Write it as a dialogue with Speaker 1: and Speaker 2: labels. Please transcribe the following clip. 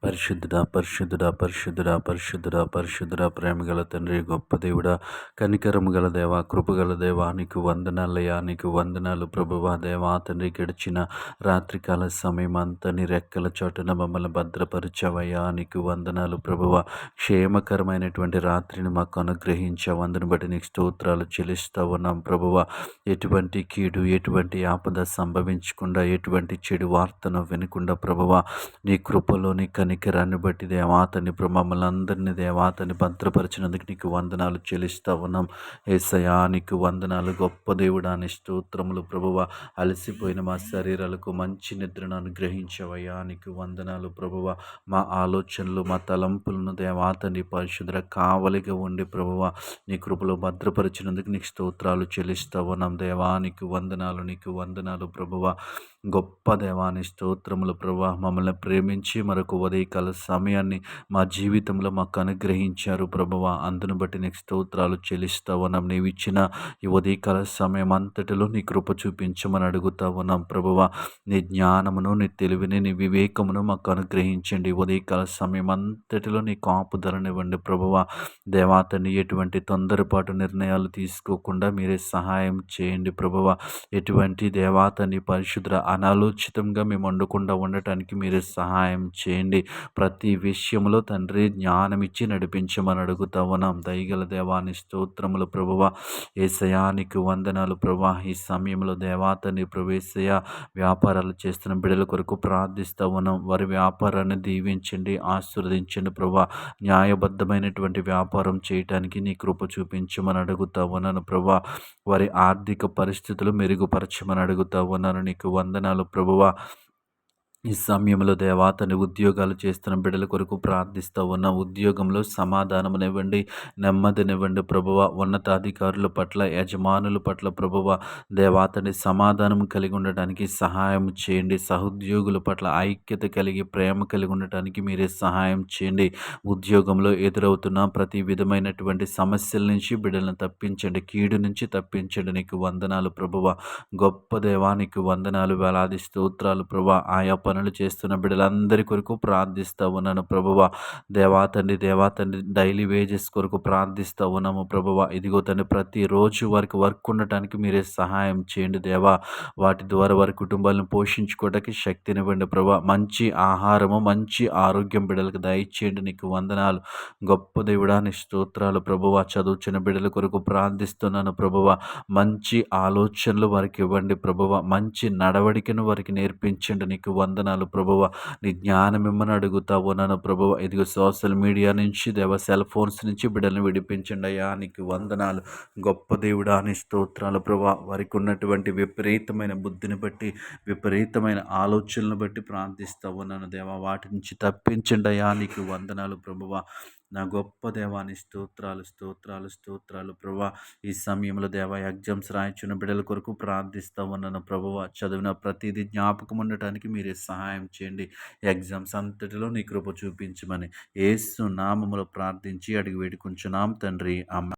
Speaker 1: పరిశుద్ధుడా పరిశుద్ధుడా పరిశుద్ధుడా పరిశుద్ధుడా పరిశుద్ధుడా ప్రేమగల తండ్రి, గొప్ప దేవుడా, కనికరము గల దేవా, కృపగల దేవా, నీకు వందనాలయ్యా, నీకు వందనాలు ప్రభువా. దేవా తండ్రి, గడిచిన రాత్రికాల సమయం అంతా నీ రెక్కల చోటున మమ్మల్ని భద్రపరిచావయ్యా, నీకు వందనాలు ప్రభువా. క్షేమకరమైనటువంటి రాత్రిని మాకు అనుగ్రహించావు, అందుని బట్టి నీకు స్తోత్రాలు చెల్లిస్తూ ఉన్నాం ప్రభువా. ఎటువంటి కీడు, ఎటువంటి ఆపద సంభవించకుండా, ఎటువంటి చెడు వార్తను వినకుండా ప్రభువా, నీ కృపలో నీ కనికరాన్ని బట్టి దేవాతని మమ్మల్ని అందరినీ దేవాతని భద్రపరిచినందుకు నీకు వందనాలు చెల్లిస్తూ ఉన్నాం యేసయ్యా. నీకు వందనాలు గొప్ప దేవుడా, నీ స్తోత్రములు ప్రభువా. అలసిపోయిన మా శరీరాలకు మంచి నిద్రను అనుగ్రహించవయ్యా, నీకు వందనాలు ప్రభువా. మా ఆలోచనలు, మా తలంపులను దేవాతని పరిశుద్ర కావలిగా ఉండి ప్రభువా, నీ కృపలో భద్రపరిచినందుకు నీకు స్తోత్రాలు చెల్లిస్తూ ఉన్నాం దేవా. నీకు వందనాలు, నీకు వందనాలు ప్రభువా. గొప్ప దేవాని స్తోత్రములు ప్రభువా. మమ్మల్ని ప్రేమించి మరొక ఉదయకాల సమయాన్ని మా జీవితంలో మాకు అనుగ్రహించారు ప్రభువా. అందును బట్టి నీకు స్తోత్రాలు చెల్లిస్తూ ఉన్నాం. నీవు ఇచ్చిన ఈ ఉదయకాల సమయం అంతటిలో నీ కృప చూపించమని అడుగుతా ఉన్నాం ప్రభువా. నీ జ్ఞానమును, నీ తెలివిని, నీ వివేకమును మాకు అనుగ్రహించండి. ఉదయకాల సమయం అంతటిలో నీ కాపుదలనివ్వండి ప్రభువా. దేవాతని ఎటువంటి తొందరపాటు నిర్ణయాలు తీసుకోకుండా మీరే సహాయం చేయండి ప్రభువా. ఎటువంటి దేవాతని పరిశుద్ర అనాలోచితంగా మేము వండకుండా ఉండటానికి మీరే సహాయం చేయండి. ప్రతి విషయంలో తండ్రి జ్ఞానం ఇచ్చి నడిపించమని అడుగుతా ఉన్నాం. దయగల దేవాని స్తోత్రములు ప్రభువా. యేసయానికి వందనాలు ప్రభా. ఈ సమయంలో దేవాతని ప్రవేశయ వ్యాపారాలు చేస్తున్న బిడ్డల కొరకు ప్రార్థిస్తూ ఉన్నాం. వారి వ్యాపారాన్ని దీవించండి, ఆశీర్వదించండి ప్రభా. న్యాయబద్ధమైనటువంటి వ్యాపారం చేయటానికి నీ కృప చూపించమని అడుగుతా ఉన్నాను ప్రభా. వారి ఆర్థిక పరిస్థితులు మెరుగుపరచమని అడుగుతా ఉన్నాను. నీకు వందనాలు ప్రభువా. ఈ సమయంలో దేవాతని ఉద్యోగాలు చేస్తున్న బిడ్డల కొరకు ప్రార్థిస్తూ ఉన్న ఉద్యోగంలో సమాధానమునివ్వండి, నెమ్మదినివ్వండి ప్రభువ. ఉన్నతాధికారుల పట్ల, యజమానుల పట్ల ప్రభువ దేవాతని సమాధానం కలిగి ఉండటానికి సహాయం చేయండి. సహోద్యోగుల పట్ల ఐక్యత కలిగి, ప్రేమ కలిగి ఉండటానికి మీరే సహాయం చేయండి. ఉద్యోగంలో ఎదురవుతున్న ప్రతి విధమైనటువంటి సమస్యల నుంచి బిడ్డలను తప్పించండి, కీడు నుంచి తప్పించండి. నీకు వందనాలు ప్రభువ. గొప్ప దేవానికి వందనాలు, వేలాది స్తోత్రాలు ప్రభు. ఆయా పనులు చేస్తున్న బిడ్డలందరి కొరకు ప్రార్థిస్తూ ఉన్నాను ప్రభువ. దేవాతండ్రి డైలీ వేజెస్ కొరకు ప్రార్థిస్తూ ఉన్నాము ప్రభువ. ఇదిగో తండ్రి, ప్రతిరోజు వారికి వర్క్ ఉండటానికి మీరే సహాయం చేయండి దేవా. వాటి ద్వారా వారి కుటుంబాలను పోషించుకోవడానికి శక్తినివ్వండి ప్రభు. మంచి ఆహారము, మంచి ఆరోగ్యం బిడ్డలకు దయచేయండి. నీకు వందనాలు గొప్ప దేవుడా, నీ స్తోత్రాలు ప్రభువ. చదువుచున్న బిడ్డల కొరకు ప్రార్థిస్తున్నాను ప్రభువ. మంచి ఆలోచనలు వారికి ఇవ్వండి ప్రభువ. మంచి నడవడికను వారికి నేర్పించండి. నీకు వందనాలు ప్రభువ. నీ జ్ఞానం ఇమ్మని అడుగుతా ఉన్నాను ప్రభువ. ఇదిగో సోషల్ మీడియా నుంచి సెల్ ఫోన్స్ నుంచి బిడ్డలను విడిపించండి అయ్యా. నీకు వందనాలు గొప్ప దేవుడా, నీ స్తోత్రాలు ప్రభువ. వారికి ఉన్నటువంటి విపరీతమైన బుద్ధిని బట్టి, విపరీతమైన ఆలోచనలను బట్టి ప్రార్థిస్తూ ఉన్నాను దేవా. వాటి నుంచి తప్పించండి అయ్యా. నీకు వందనాలు ప్రభువ. నా గొప్ప దేవాని స్తోత్రాలు స్తోత్రాలు స్తోత్రాలు ప్రభువా. ఈ సమయంలో దేవా, ఎగ్జామ్స్ రాయించిన బిడ్డల కొరకు ప్రార్థిస్తూ ఉన్నాను ప్రభువా. చదివిన ప్రతిదీ జ్ఞాపకం ఉండటానికి మీరే సహాయం చేయండి. ఎగ్జామ్స్ అంతటిలో నీ కృప చూపించమని యేసు నామములో ప్రార్థించి అడిగి వేడుకుంటున్నాం తండ్రి. ఆమేన్.